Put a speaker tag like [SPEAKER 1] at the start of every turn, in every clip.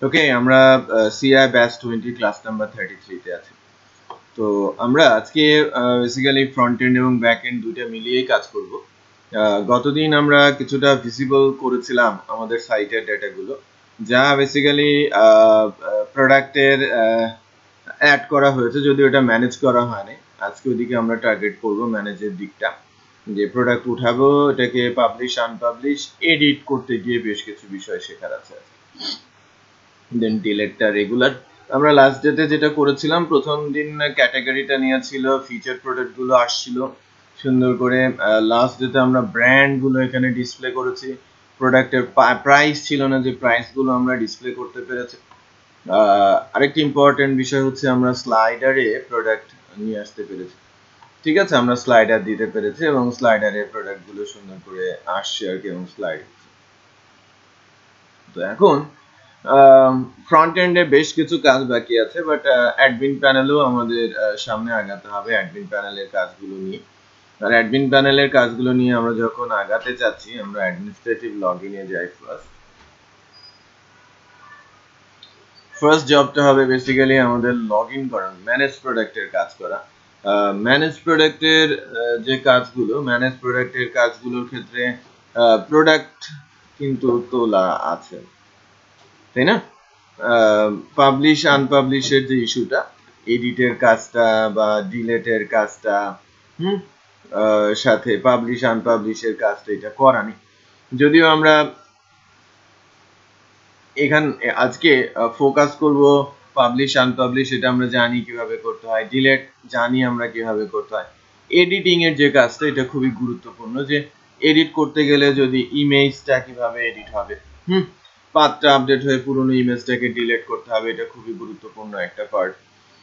[SPEAKER 1] ওকে, আমরা CI batch 20 class number 33 তে আছি। তো আমরা আজকে বেসিক্যালি ফ্রন্ট এন্ড এবং ব্যাক এন্ড দুইটা মিলিয়েই কাজ করব। গতদিন আমরা কিছুটা ভিজিবল করেছিলাম আমাদের সাইটের ডেটাগুলো, যা বেসিক্যালি প্রোডাক্টের অ্যাড করা হয়েছে, যদিও এটা ম্যানেজ করা হয়নি। আজকে ওইদিকে আমরা টার্গেট করব ম্যানেজের দিকটা, যে প্রোডাক্ট উঠাবো, এটাকে পাবলিশ আনপাবলিশ এডিট করতে গিয়ে বেশ কিছু বিষয় শেখার আছে। দেন ডিলেটটা রেগুলার। আমরা লাস্ট ডেতে যেটা করেছিলাম, প্রথম দিন ক্যাটাগরিটা নিয়ে ছিল ফিচার প্রোডাক্টগুলো আসছিল সুন্দর করে। লাস্ট ডেতে আমরা ব্র্যান্ডগুলো এখানে ডিসপ্লে করেছি। প্রোডাক্টের প্রাইস ছিল না, যে প্রাইসগুলো আমরা ডিসপ্লে করতে পেরেছি। আরেকটি ইম্পর্টেন্ট বিষয় হচ্ছে আমরা স্লাইডারে প্রোডাক্ট নিয়ে আসতে পেরেছি। ঠিক আছে, আমরা স্লাইডার দিতে পেরেছি এবং স্লাইডারে প্রোডাক্টগুলো সুন্দর করে আসছে আর কি, এবং স্লাইড। তো এখন ফ্রন্ট এন্ডে বেশ কিছু কাজ বাকি আছে, বাট অ্যাডমিন প্যানেলও আমাদের সামনে আগাতে হবে অ্যাডমিন প্যানেলের কাজগুলো নিয়ে। আর অ্যাডমিন প্যানেলের কাজগুলো নিয়ে আমরা যখন আগাতে চাচ্ছি, আমরা অ্যাডমিনিস্ট্রেটিভ লগইনে যাই। ফার্স্ট জবটা হবে বেসিক্যালি আমাদের লগ ইন করা, ম্যানেজ প্রোডাক্টের কাজ করা। ম্যানেজ প্রোডাক্টের যে কাজগুলো, ম্যানেজ প্রোডাক্টের কাজগুলোর ক্ষেত্রে প্রোডাক্ট কিন্তু তোলা আছে, তাই না? পাবলিশ আনপাবলিশের যে ইস্যুটা, এডিটের কাজটা বা ডিলেটের কাজটা, সাথে পাবলিশ আনপাবলিশের কাজটা, এটা করা নেই। যদিও আমরা এখান আজকে ফোকাস করব পাবলিশ আনপাবলিশ, এটা আমরা জানি কিভাবে করতে হয়। ডিলেট জানি আমরা কিভাবে করতে হয়। এডিটিং এর যে কাজটা, এটা খুবই গুরুত্বপূর্ণ, যে এডিট করতে গেলে যদি ইমেজটা কিভাবে এডিট হবে, পাথটা আপডেট হয়ে পুরনো ইমেজটাকে ডিলিট করতে হবে, এটা খুবই গুরুত্বপূর্ণ একটা পার্ট।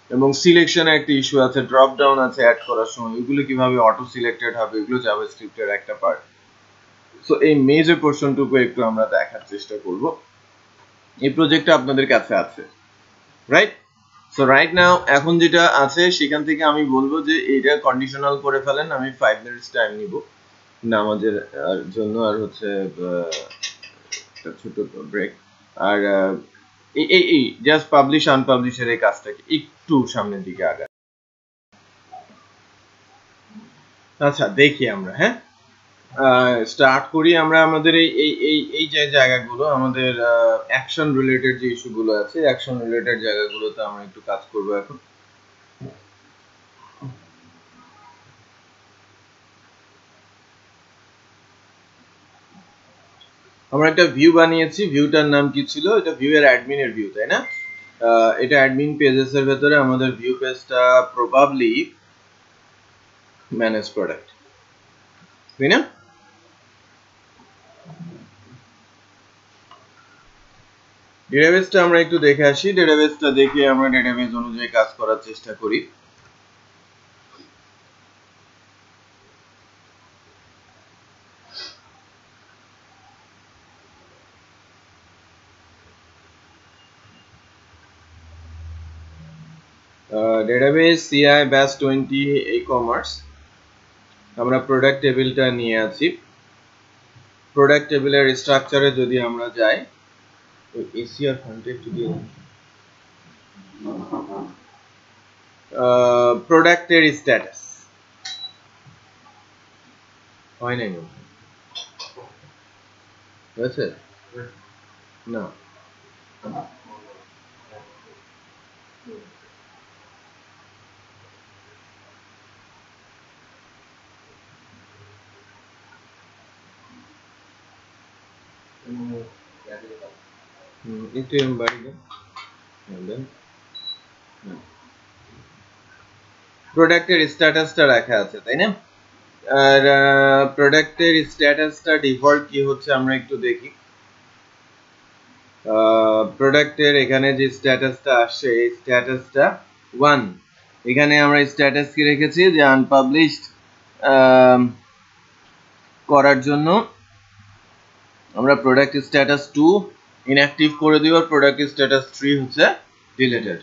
[SPEAKER 1] এবং সিলেকশনে একটা ইস্যু আছে, ড্রপ ডাউন আছে অ্যাড করার সময়, এগুলো কিভাবে অটো সিলেক্টেড হবে, এগুলো জাভাস্ক্রিপ্টের একটা পার্ট। সো এই মেজর পোরশনটুকু একটু আমরা দেখার চেষ্টা করব। এই প্রজেক্টটা আপনাদের কাছে আছে, রাইট? সো রাইট নাও এখন যেটা আছে সেখান থেকে আমি বলবো যে এইটা কন্ডিশনাল করে ফেলেন। আমি 5 মিনিটস টাইম নিব নামাজের জন্য, আর হচ্ছে একটা ছোট ব্রেক। আর এই জাস্ট পাবলিশ আনপাবলিশের এই কাজটাকে একটু সামনের দিকে আগায়। আচ্ছা, দেখি আমরা, হ্যাঁ, স্টার্ট করি আমরা আমাদের এই যে জায়গাগুলো, আমাদের অ্যাকশন রিলেটেড যে ইস্যুগুলো আছে, অ্যাকশন রিলেটেড জায়গাগুলোতে আমরা একটু কাজ করব এখন। আমরা একটা ভিউ বানিয়েছি, ভিউটার নাম কি ছিল? এটা ভিউ এর অ্যাডমিনের ভিউ, তাই না? এটা অ্যাডমিন পেজেস এর ভেতরে আমাদের ভিউ পেজটা প্রবাবলি ম্যানেজ প্রোডাক্ট, তাই না? ডেটাবেসটা আমরা একটু দেখে আসি। ডেটাবেসটা দেখে আমরা ডেটাবেস অনুযায়ী কাজ করার চেষ্টা করি। Database CI batch 20 e-commerce. আমরা প্রোডাক্ট টেবিলটা নিয়ে আছি। প্রোডাক্ট টেবিলের স্ট্রাকচারে যদি আমরা যাই, এসিআর ফন্টে একটু দিয়ে প্রোডাক্টের স্ট্যাটাস হয় নাই হয়েছে না? একটু বাড়ি দেন। প্রোডাক্টের স্ট্যাটাসটা রাখা আছে, তাই না? আর প্রোডাক্টের স্ট্যাটাসটা ডিফল্ট কি হচ্ছে আমরা একটু দেখি। প্রোডাক্টের এখানে যে স্ট্যাটাসটা আসছে, এই স্ট্যাটাসটা 1। এখানে আমরা স্ট্যাটাস কি রেখেছি, যে আনপাবলিশড করার জন্য আমরা প্রোডাক্ট স্ট্যাটাস 2 ইনঅ্যাক্টিভ করে দিব, আর প্রোডাক্ট স্ট্যাটাস 3 হচ্ছে ডিলিটেড।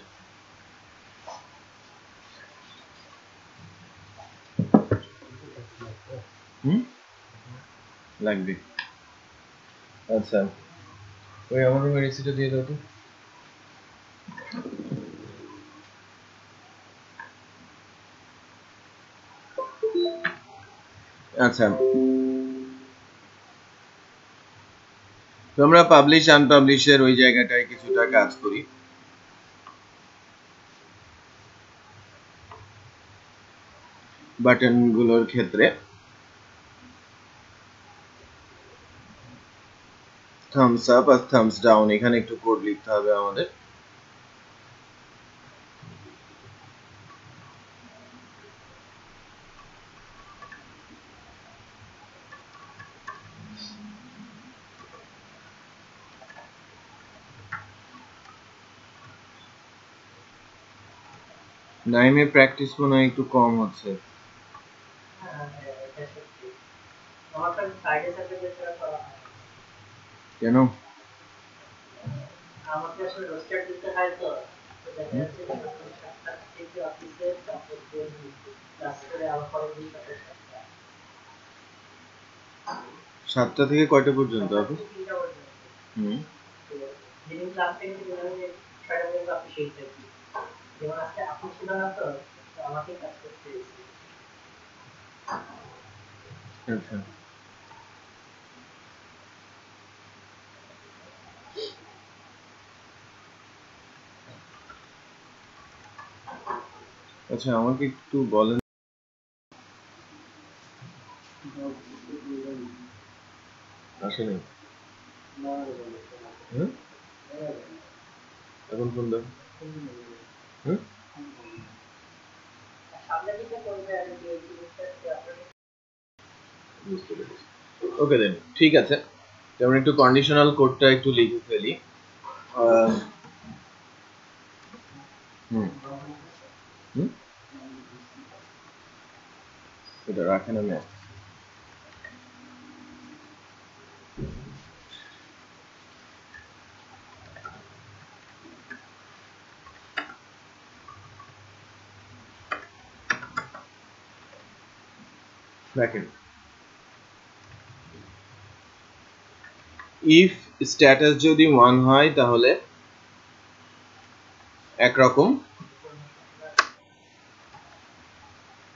[SPEAKER 1] লাগবে। আচ্ছা, ওই আমার রুমের এসিটা দিয়ে দাও তো। আচ্ছা, তো আমরা পাবলিশ আনপাবলিশের ওই জায়গাটায় কিছুটা কাজ করি। বাটন গুলোর ক্ষেত্রে থামস আপ আর থামস ডাউন, এখানে একটু কোড লিখতে হবে আমাদের। নাইমে প্র্যাকটিস মনে হয় একটু কম হচ্ছে। কেন? আমাকে আসলে রোস্টার দিতে হয় তো, দেখা যাচ্ছে যে 7টা থেকে অফিসে, তারপর ক্লাস করে আবার পরের দিন সকাল 7টা থেকে কয়টা পর্যন্ত অফিস? 3টা পর্যন্ত। যেদিন ক্লাস থেকে আমি 6টা পর্যন্ত অফিসেই থাকি। যেমন আজকে আপনি ছিল না তো আমাকে কাজ করতে হয়েছে। আচ্ছা, আচ্ছা আমাকে একটু বলেন, আসেনি এখন ফোন দাও। ওকে দেন, ঠিক আছে। আমরা একটু কন্ডিশনাল কোডটা একটু লিখে ফেলি। এটা রাখেন, আমি রাখেন। ইফ স্ট্যাটাস যদি 1 হয় তাহলে একরকম,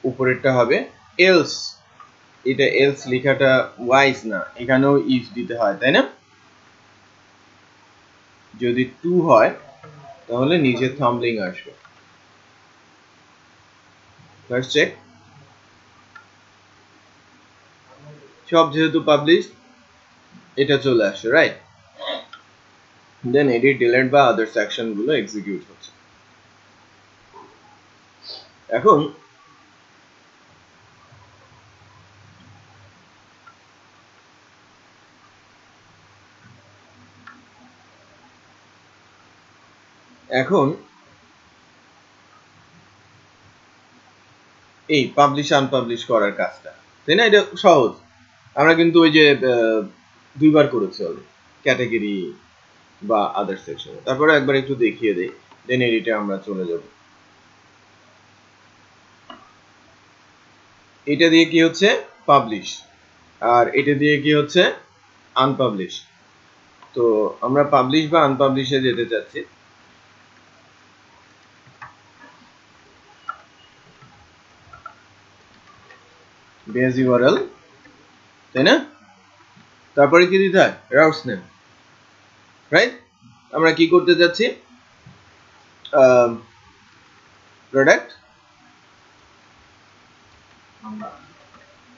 [SPEAKER 1] উপরেরটা হবে এলস। এটা এলস লেখাটা ওয়াইজ না, এখানেও ইফ দিতে হয়, তাই না? যদি 2 হয় তাহলে নিচে থাম্বলিং আসবে। ফার্স্ট চেক, সব যেহেতু পাবলিশ এটা চলে আসে, রাইট? দেন এডিট ডিলিট বা আদার সেকশন গুলো এক্সিকিউট হচ্ছে। এখন এখন এই পাবলিশ আনপাবলিশ করার কাজটা, তাই না? এটা সহজ, আমরা কিন্তু ওই যে 2বার করেছি অলরেডি, ক্যাটাগরি বা আদার সেকশন। তারপরে একবার একটু দেখিয়ে দেই, দেন এডিটে আমরা চলে যাব। এটা দিয়ে কি হচ্ছে? পাবলিশ। আর এটা দিয়ে কি হচ্ছে? আনপাবলিশ। তো আমরা পাবলিশ বা আনপাবলিশে যেতে চাচ্ছি। বেস ইউআরএল, তাই না? তারপরে কি দিতে হয়? Routes name, right? আমরা কি করতে যাচ্ছি? প্রোডাক্ট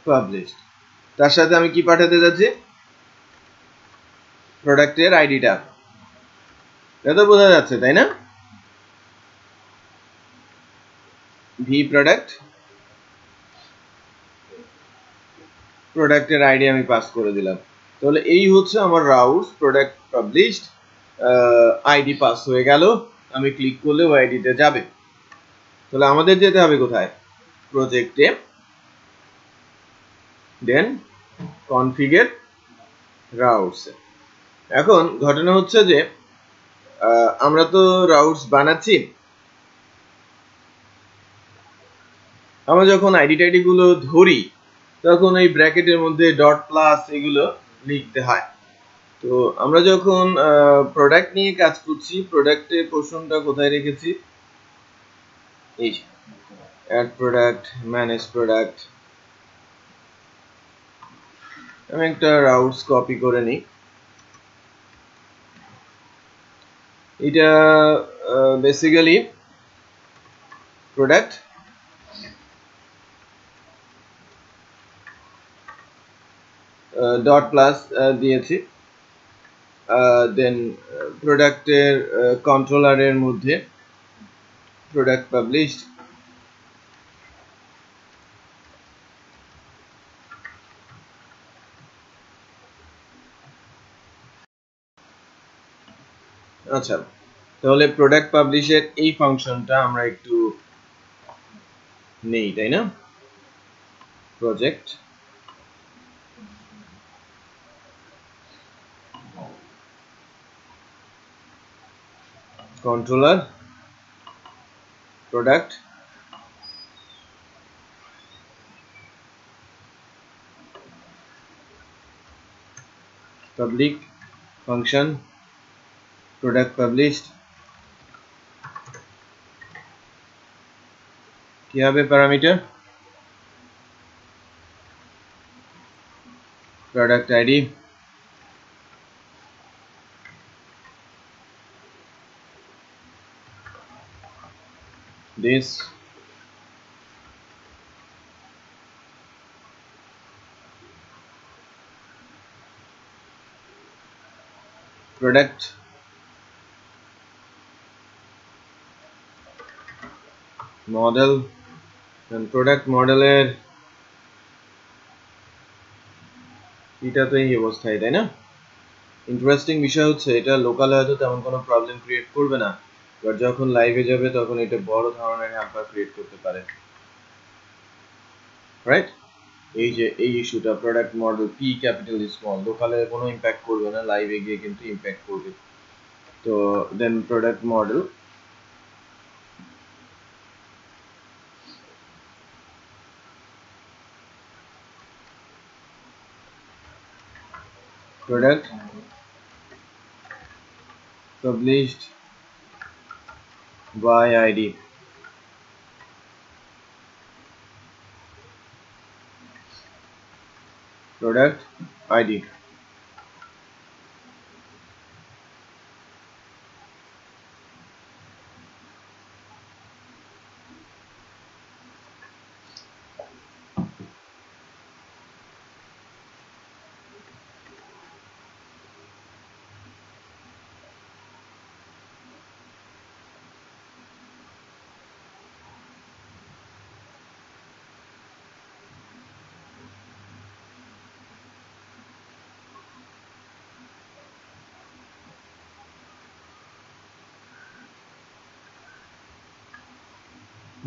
[SPEAKER 1] পাবলিশ, তার সাথে আমি কি পাঠাতে যাচ্ছি? প্রোডাক্টের আইডিটা। এটা তো বোঝা যাচ্ছে, তাই না? ভি প্রোডাক্ট, প্রোডাক্টের আইডি আমি পাস করে দিলাম। তাহলে এই হচ্ছে আমার routes, product published, ID pass হয়ে গেল। আমি ক্লিক করলে ওই আইডিতে যাবে। তাহলে আমাদের যেতে হবে কোথায়? প্রজেক্টে, দেন কনফিগার রাউটস। এখন ঘটনা হচ্ছে যে আমরা তো রাউটস বানাচ্ছি, আমরা যখন আইডি টাইডি গুলো ধরি তখন এই ব্র্যাকেটের মধ্যে ডট প্লাস এগুলো লিখতে হয়। তো আমরা যখন প্রোডাক্ট নিয়ে কাজ করছি, প্রোডাক্টের পোর্শনটা কোথায় রেখেছি? এই অ্যাড প্রোডাক্ট, ম্যানেজ প্রোডাক্ট, আমি একটা রাউটস কপি করে নিই। এটা বেসিক্যালি প্রোডাক্ট ডট প্লাস দিয়েছি, দেন প্রোডাক্টের কন্ট্রোলারের মধ্যে প্রোডাক্ট পাবলিশড, আচ্ছা তাহলে প্রোডাক্ট পাবলিশের এই ফাংশনটা আমরা একটু নেই, তাই না? Project controller product public function product published. কি হবে parameter? Product ID, this product model, and product মডেলের এটা তো এই অবস্থায়, তাই না? ইন্টারেস্টিং বিষয় হচ্ছে এটা লোকালে হয়তো তেমন কোনো প্রবলেম ক্রিয়েট করবে না, বাট যখন লাইভে যাবে তখন এটা বড় ধরনের হ্যাম্পার ক্রিয়েট করতে পারে, রাইট? এই যে এই ইস্যুটা product model P capital small লোকালে কোনো ইম্প্যাক্ট করবে না, লাইভে গিয়ে কিন্তু ইম্প্যাক্ট করবে। তো then product model product published by ID, product ID,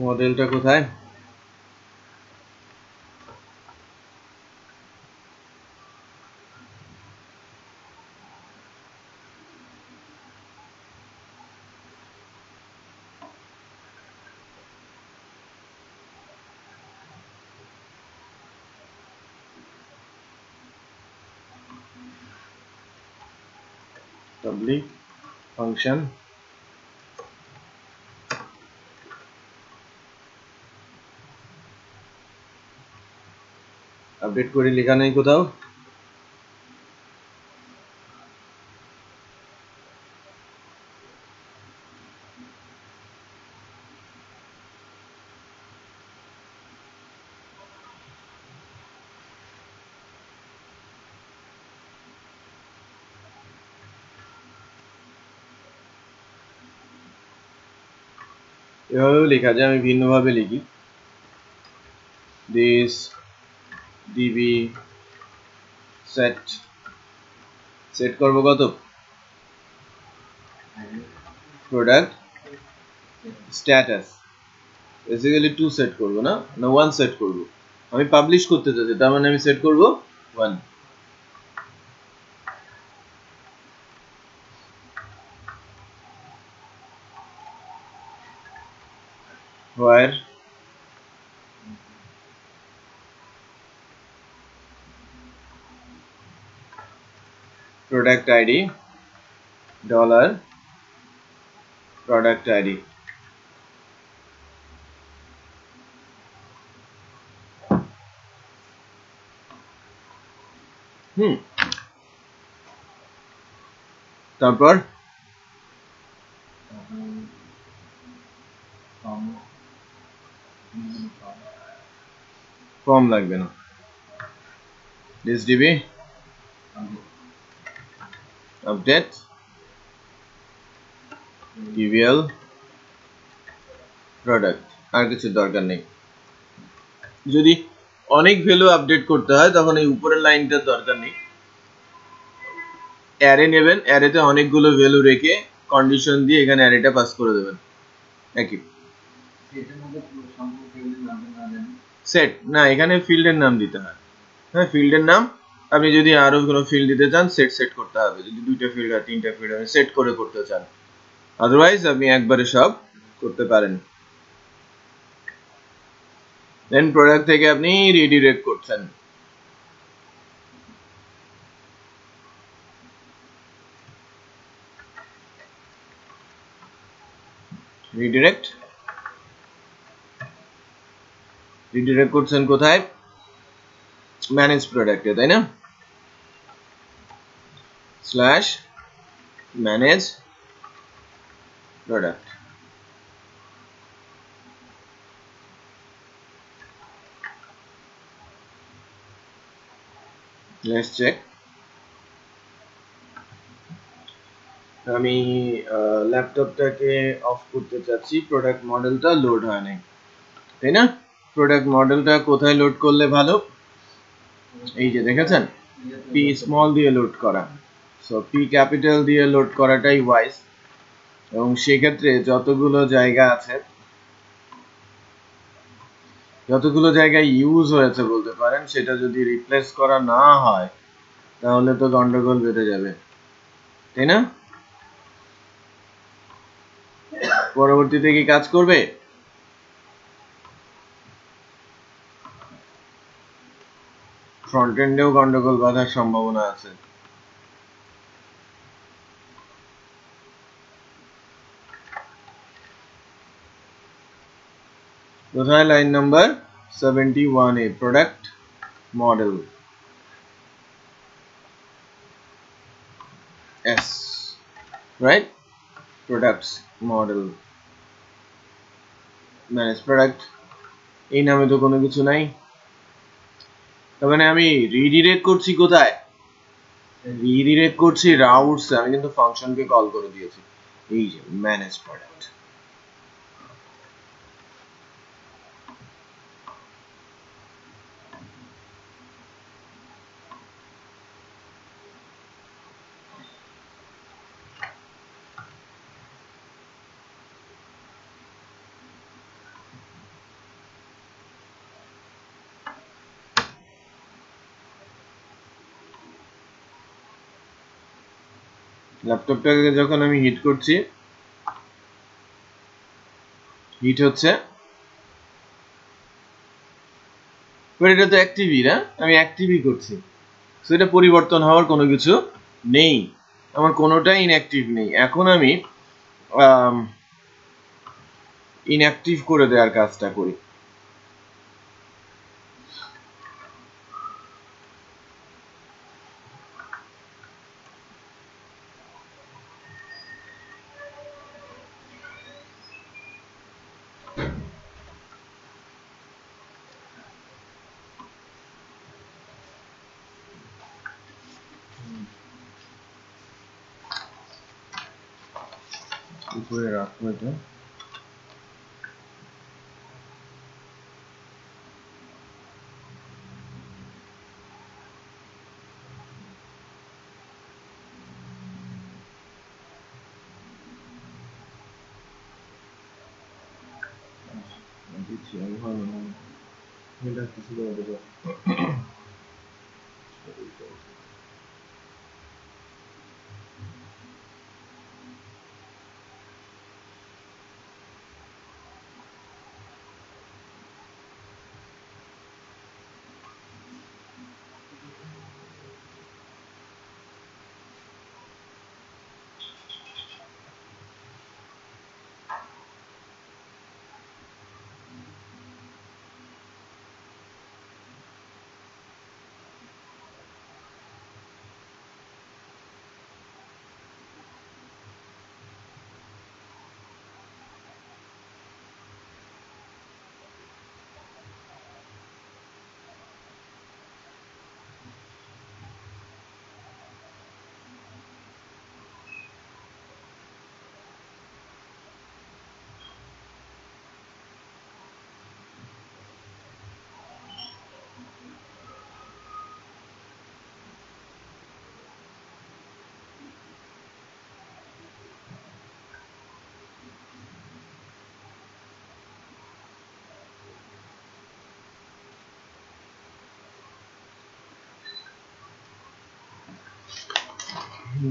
[SPEAKER 1] মডেলটা কোথায়? public function আপডেট করে লেখা নেই কোথাও? এভাবেও লেখা যায়, আমি ভিন্নভাবে লিখি this db set সেট করব কত? প্রোডাক্ট স্ট্যাটাস বেসিক্যালি 2 সেট করব না 1 সেট করব, আমি পাবলিশ করতে চাচ্ছি তার মানে আমি সেট করব 1, where product id dollar product id, তারপর ফর্ম লাগবে না, DB আপডেট TVL প্রোডাক্ট, আর কিছু দরকার নেই। যদি অনেক ভ্যালু আপডেট করতে হয় তখন এই উপরের লাইনটার দরকার নেই। অ্যারে নেবেন, অ্যারেতে অনেকগুলো ভ্যালু রেখে কন্ডিশন দিয়ে এখানে অ্যারেটা পাস করে দেবেন। একই সেট না, এখানে ফিল্ডের নাম দিতে হয়। হ্যাঁ, ফিল্ডের নাম। আপনি যদি আরো কোনো ফিল্ড দিতে চান সেট করতে হবে, যদি 2টা ফিল্ড আর 3টা ফিল্ড আপনি সেট করে করতে চান, আদারওয়াইজ আপনি একবারে সব করতে পারেন। দেন প্রোডাক্ট থেকে আপনি রিডিরেক্ট করছেন। রিডিরেক্ট করছেন কোথায়? ম্যানেজ প্রোডাক্টে, তাই না? Slash manage product. Let's check. আমি ল্যাপটপটাকে অফ করতে চাচ্ছি, প্রোডাক্ট মডেলটা লোড হয় নাই, তাই না? প্রোডাক্ট মডেলটা কোথায় লোড করলে ভালো? এই যে দেখেছেন, পি স্মল দিয়ে লোড করা, সো পি ক্যাপিটাল দিয়ে লোড করাটাই ওয়াইজ। এবং সেক্ষেত্রে যতগুলো জায়গায় ইউজ হয়েছে বলতে পারেন, সেটা যদি রিপ্লেস করা না হয় তাহলে তো গন্ডগোল বেঁধে যাবে, তাই না? পরবর্তীতে কি কাজ করবে? ফ্রন্ট এন্ডেও গন্ডগোল বাঁধার সম্ভাবনা আছে। কোথায়? লাইন নাম্বার 71 এ, product model S, right? Products model manage product, এই নামে তো কোনো কিছু নাই। তার মানে আমি রিডিরেক্ট করছি কোথায়? রিডিরেক্ট করছি রাউটস। আমি কিন্তু ফাংশনকে কল করে দিয়েছি, এই যে ম্যানেজ প্রোডাক্ট। ল্যাপটপটাকে যখন আমি হিট করছি, হিট হচ্ছে, এটা তো অ্যাক্টিভই না, আমি অ্যাক্টিভই করছি, সেটা পরিবর্তন হওয়ার কোনো কিছু নেই, আমার কোনোটাই ইনঅ্যাক্টিভ নেই। এখন আমি ইনঅ্যাক্টিভ করে দেওয়ার কাজটা করি। উপরে রাখবো এটা। দিচ্ছি আমি, ভালো না এটা কিছু করে দেবো।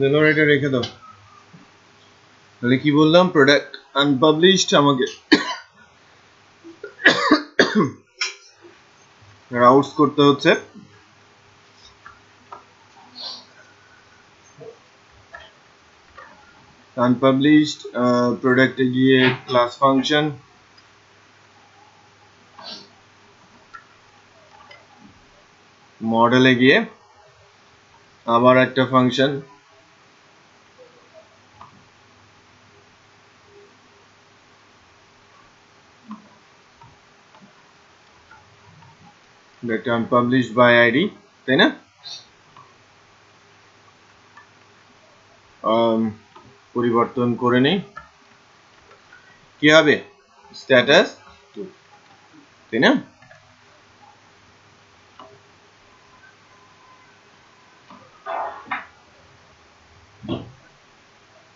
[SPEAKER 1] দিলাম, এটা রেখে দাও। তাহলে কি বললাম, প্রোডাক্ট আনপাবলিশড আমাকে রাউটস করতে হচ্ছে। আনপাবলিশড প্রোডাক্টে গিয়ে ক্লাস ফাংশন, মডেলে গিয়ে আবার একটা function, that unpublished by id, তাই না? পরিবর্তন করে নেই, কি হবে, স্ট্যাটাস 2, তাই না?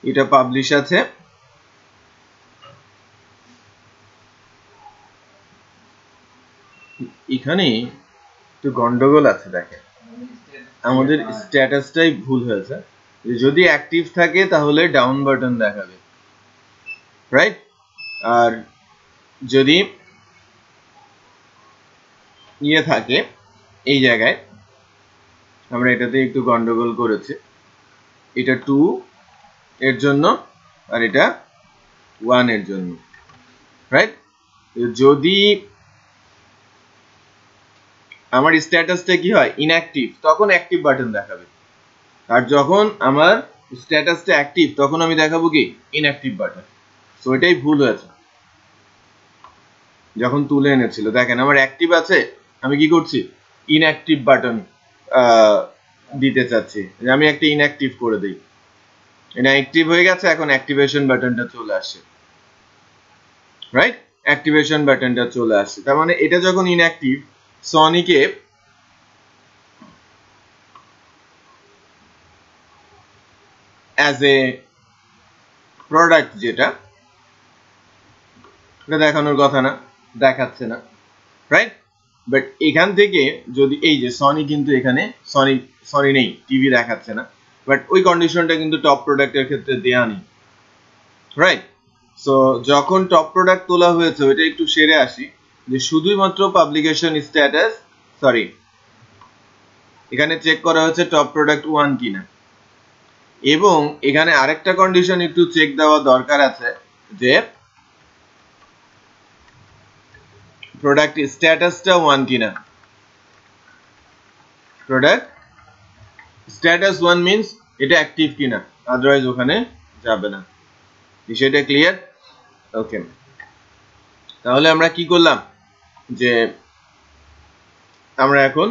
[SPEAKER 1] এটা পাবলিশ আছে, এখানে একটু গন্ডগোল আছে। দেখেন আমাদের স্ট্যাটাসটাই ভুল হয়েছে। যদি অ্যাক্টিভ থাকে তাহলে ডাউন বাটন দেখাবে, রাইট? আর যদি ইয়ে থাকে, এই জায়গায় আমরা এটাতে একটু গন্ডগোল করেছি, এটা 2 এর জন্য আর এটা 1 এর জন্য, রাইট? যদি আমার স্ট্যাটাসটা কি হয়, ইনঅ্যাক্টিভ, তখন অ্যাক্টিভ বাটন দেখাবে। আর যখন আমার স্ট্যাটাসটা অ্যাক্টিভ তখন আমি দেখাবো কি, ইনঅ্যাক্টিভ বাটন। সো এটাই ভুল হয়েছে যখন তুলে এনেছিল। দেখেন আমার অ্যাক্টিভ আছে, আমি কি করছি, ইনঅ্যাক্টিভ বাটন দিতে চাচ্ছি, আমি একটা ইনঅ্যাক্টিভ করে দিই। এটা অ্যাক্টিভ হয়ে গেছে, এখন অ্যাক্টিভেশন বাটনটা চলে আসছে, রাইট? অ্যাক্টিভেশন বাটনটা চলে আসছে, তার মানে এটা যখন ইনঅ্যাক্টিভ, সনিকে অ্যাজ এ প্রোডাক্ট, যেটা এটা দেখানোর কথা না, দেখাচ্ছে না, রাইট? বাট এখান থেকে যদি এই যে সনি, কিন্তু এখানে সনি নেই, টিভি দেখাচ্ছে না, বাট ওই কন্ডিশনটা কিন্তু টপ প্রোডাক্টের ক্ষেত্রে দেয়া নেই, রাইট? সো যখন টপ প্রোডাক্ট তোলা হয়েছে ওইটা একটু সেরে আসি, যে শুধুমাত্র পাবলিকেশন স্ট্যাটাস, সরি, এখানে চেক করা হচ্ছে টপ প্রোডাক্ট 1 কিনা, এবং এখানে আরেকটা কন্ডিশন একটু চেক দেওয়া দরকার আছে, যে প্রোডাক্ট স্ট্যাটাসটা 1 কিনা। প্রোডাক্ট স্ট্যাটাস 1 মিন্স এটা অ্যাক্টিভ কিনা, আদারওয়াইজ ওখানে যাবে না। বিষয়টা ক্লিয়ার? ওকে, তাহলে আমরা কি করলাম, যে আমরা এখন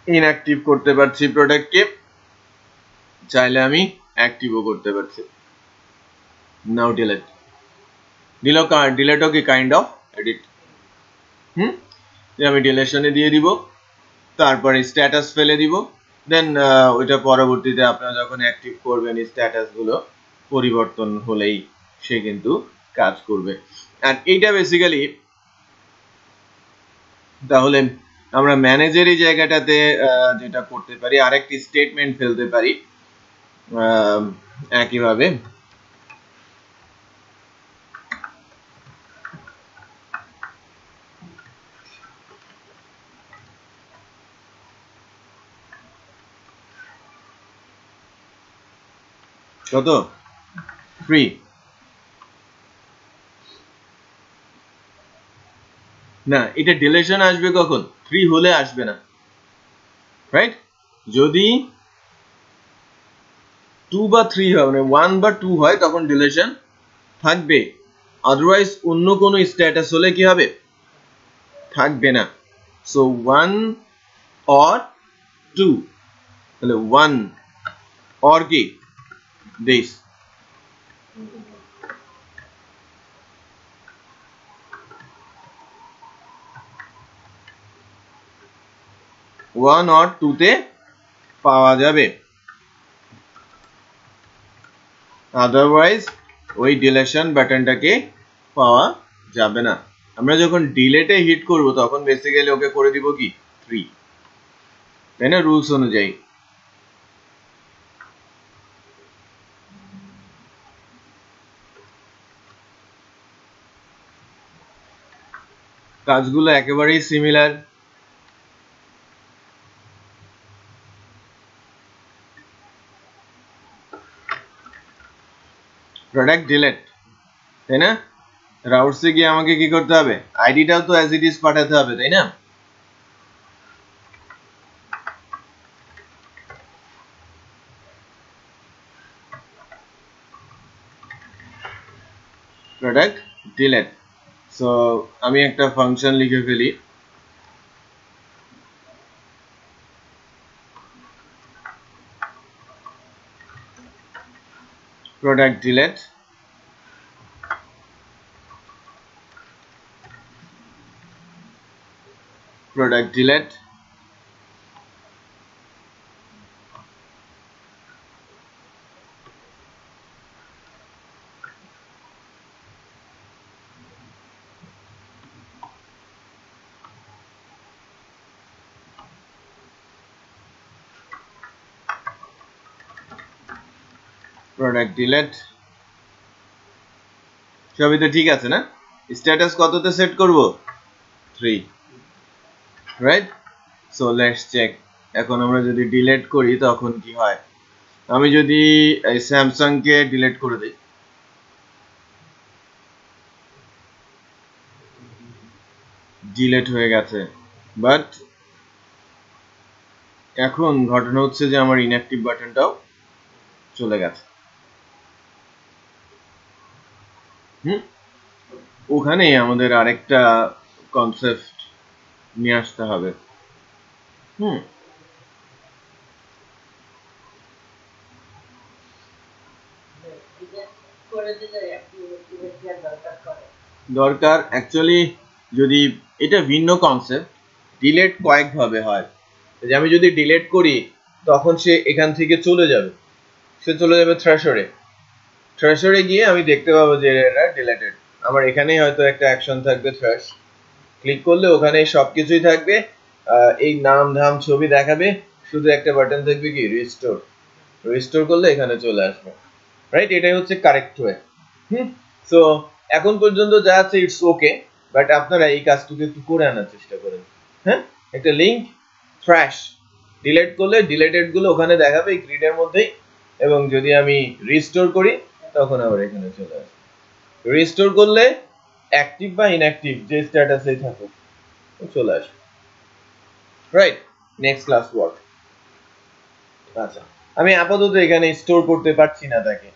[SPEAKER 1] ইনঅ্যাক্টিভ করতে পারছি প্রোডাক্টকে, চাইলে আমি অ্যাক্টিভও করতে পারছি। নাও ডিলিট, ডিলিটও কি কাইন্ড অফ এডিট, আমি ডিলেশনে দিয়ে দিব, তারপরে স্ট্যাটাস ফেলে দিব, দেন ওইটা পরবর্তীতে আপনারা যখন অ্যাক্টিভ করবেন স্ট্যাটাস গুলো পরিবর্তন হলেই সে কিন্তু কাজ করবে। আর এইটা বেসিক্যালি, তাহলে আমরা ম্যানেজার এই জায়গাটাতে যেটা করতে পারি, আরেকটি স্টেটমেন্ট ফেলতে পারি একইভাবে, কত ফ্রি, না এটা ডিলেশন আসবে কখন, ফ্রি হলে আসবে না, রাইট? যদি 2 বা 3 হয়, মানে 1 বা 2 হয়, তখন ডিলেশন থাকবে, আদারওয়াইজ অন্য কোনো স্ট্যাটাস হলে কি হবে, থাকবে না। সো 1 or 2, তাহলে 1 or কি দিস, ওয়ান অর টুতে পাওয়া যাবে, আদারওয়াইজ ওই ডিলেশন বাটনটাকে পাওয়া যাবে না। আমরা যখন ডিলেটে হিট করব তখন বেসিক্যালি ওকে করে দিব কি 3, তাই না, রুলস অনুযায়ী। কাজগুলো একেবারেই সিমিলার। প্রোডাক্ট ডিলেট, তাই না? রাউটসে গিয়ে আমাকে কি করতে হবে? আইডিটাও তো অ্যাজ ইট ইজ পাঠাতে হবে, তাই না? Product delete. সো আমি একটা ফাংশন লিখে ফেলি, product delete product delete product delete সবই তো ঠিক আছে না? স্ট্যাটাস কততে সেট করব? 3, রাইট? So let's check. এখন আমরা যদি ডিলিট করি তখন কি হয়? আমি যদি এই স্যামসাং কে ডিলিট করে দেই, ডিলিট হয়ে গেছে, বাট এখন ঘটনা হচ্ছে যে আমার ইনঅ্যাক্টিভ বাটনটাও চলে গেছে। ওখানে আমাদের আরেকটা কনসেপ্ট নিয়ে আসতে হবে। দরকার অ্যাকচুয়ালি যদি এটা ভিন্ন কনসেপ্ট, ডিলেট কয়েক ভাবে হয়। যে আমি যদি ডিলেট করি তখন সে এখান থেকে চলে যাবে, সে চলে যাবে থ্রেশরে। থ্রেশরে গিয়ে আমি দেখতে পাবো যে এটা ডিলেটেড। আমার এখানেই হয়তো একটা অ্যাকশন থাকবে থ্রেশ, ক্লিক করলে ওখানে সবকিছুই থাকবে, এই নাম ধাম ছবি দেখাবে, শুধু একটা বাটন থাকবে কি রিস্টোর। রিস্টোর করলে এখানে চলে আসবে, রাইট? এটাই হচ্ছে কারেক্ট ওয়ে। সো এখন পর্যন্ত যা আছে ইটস ওকে, বাট আপনারা এই কাজটুকু একটু করে আনার চেষ্টা করেন। হ্যাঁ, একটা লিংক থ্র্যাশ ডিলিট করলে ডিলেটেড গুলো ওখানে দেখাবে এই গ্রিডের মধ্যেই, এবং যদি আমি রিস্টোর করি তখন আবার এখানে চলে আসবে। রিস্টোর করলে অ্যাক্টিভ বা ইনঅ্যাক্টিভ যে স্ট্যাটাসেই থাকুক চলে আসবে, রাইট? Next class work. আচ্ছা, আমি আপাতত এখানে স্টোর করতে পারছি না তাকে,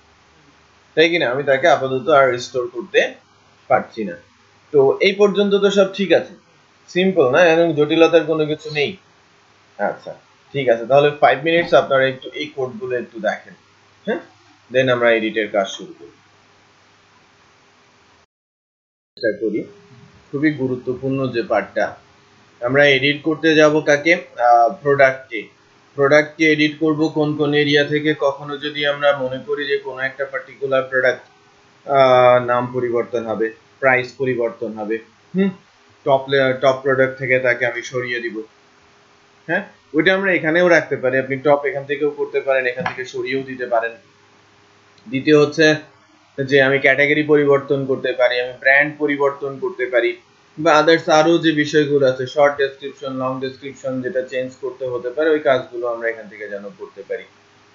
[SPEAKER 1] তাই কিনা? আমি তাকে আপাতত আর রিস্টোর করতে পারছি না। তো এই পর্যন্ত তো সব ঠিক আছে, সিম্পল না, এবং জটিলতার কোনো কিছু নেই। আচ্ছা ঠিক আছে, তাহলে 5 মিনিটস আপনারা একটু এই কোডগুলো একটু দেখেন, হ্যাঁ, দেন আমরা এডিটের কাজ শুরু করি। খুবই গুরুত্বপূর্ণ যে পার্টটা, আমরা এডিট করতে যাব কাকে? প্রোডাক্টকে। প্রোডাক্টকে এডিট করব কোন কোন এরিয়া থেকে? কখনো যদি আমরা মনে করি যে কোনো একটা পার্টিকুলার প্রোডাক্ট নাম পরিবর্তন হবে, প্রাইস পরিবর্তন হবে, টপ প্রোডাক্ট থেকে তাকে আমি সরিয়ে দিব। হ্যাঁ, ওইটা আমরা এখানেও রাখতে পারি, আপনি টপ এখান থেকেও করতে পারেন, এখান থেকে সরিয়েও দিতে পারেন। দ্বিতীয় হচ্ছে যে আমি ক্যাটাগরি পরিবর্তন করতে পারি, আমি ব্র্যান্ড পরিবর্তন করতে পারি, বা আদার্স আরো যে বিষয়গুলো আছে, শর্ট ডেসক্রিপশন, লং ডেসক্রিপশন, যেটা চেঞ্জ করতে হতে পারে, ওই কাজগুলো আমরা এখান থেকে যেন করতে পারি।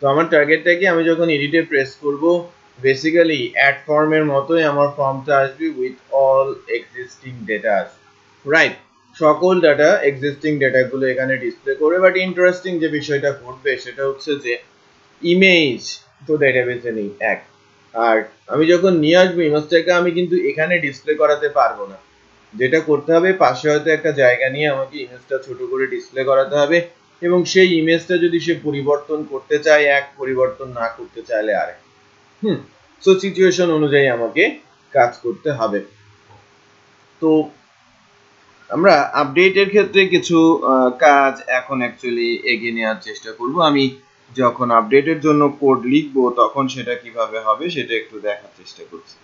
[SPEAKER 1] তো আমার টার্গেটটা কি? আমি যখন এডিটে প্রেস করব, বেসিক্যালি অ্যাড ফর্মের মতোই আমার ফর্মটা আসবে with all existing data, right? সকল ডাটা, এক্সিস্টিং ডাটাগুলো এখানে ডিসপ্লে করবে। বাট ইন্টারেস্টিং যে বিষয়টা ঘটবে সেটা হচ্ছে যে ইমেজ তো ডেটাবেসে নেই, এক। আর আমি যখন নিয়ে আসবো ইমেজটাকে, আমি কিন্তু এখানে ডিসপ্লে করাতে পারবো না। যেটা করতে হবে, পাশে হয়তো একটা জায়গা নিয়ে আমাকে ইমেজটা ছোট করে ডিসপ্লে করাতে হবে, এবং সেই ইমেজটা যদি সে পরিবর্তন করতে চায় এক, পরিবর্তন না করতে চাইলে আরেক। সো সিচুয়েশন অনুযায়ী আমাকে কাজ করতে হবে। তো আমরা আপডেটের ক্ষেত্রে কিছু কাজ এখন অ্যাকচুয়ালি এগিয়ে নেওয়ার চেষ্টা করব। আমি যখন আপডেটের জন্য কোড লিখবো তখন সেটা কিভাবে হবে সেটা একটু দেখার চেষ্টা করছি।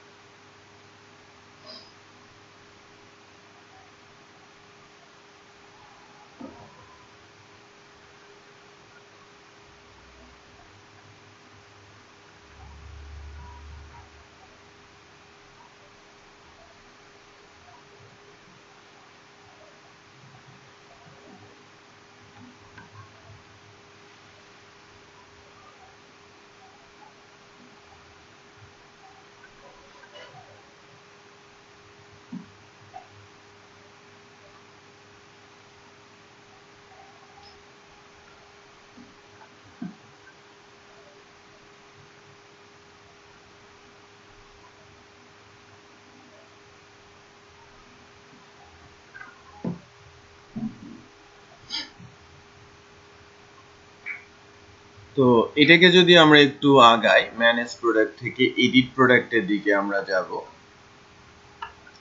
[SPEAKER 1] তো এটাকে যদি আমরা একটু আগাই, ম্যানেজ প্রোডাক্ট থেকে এডিট প্রোডাক্টের দিকে আমরা যাব,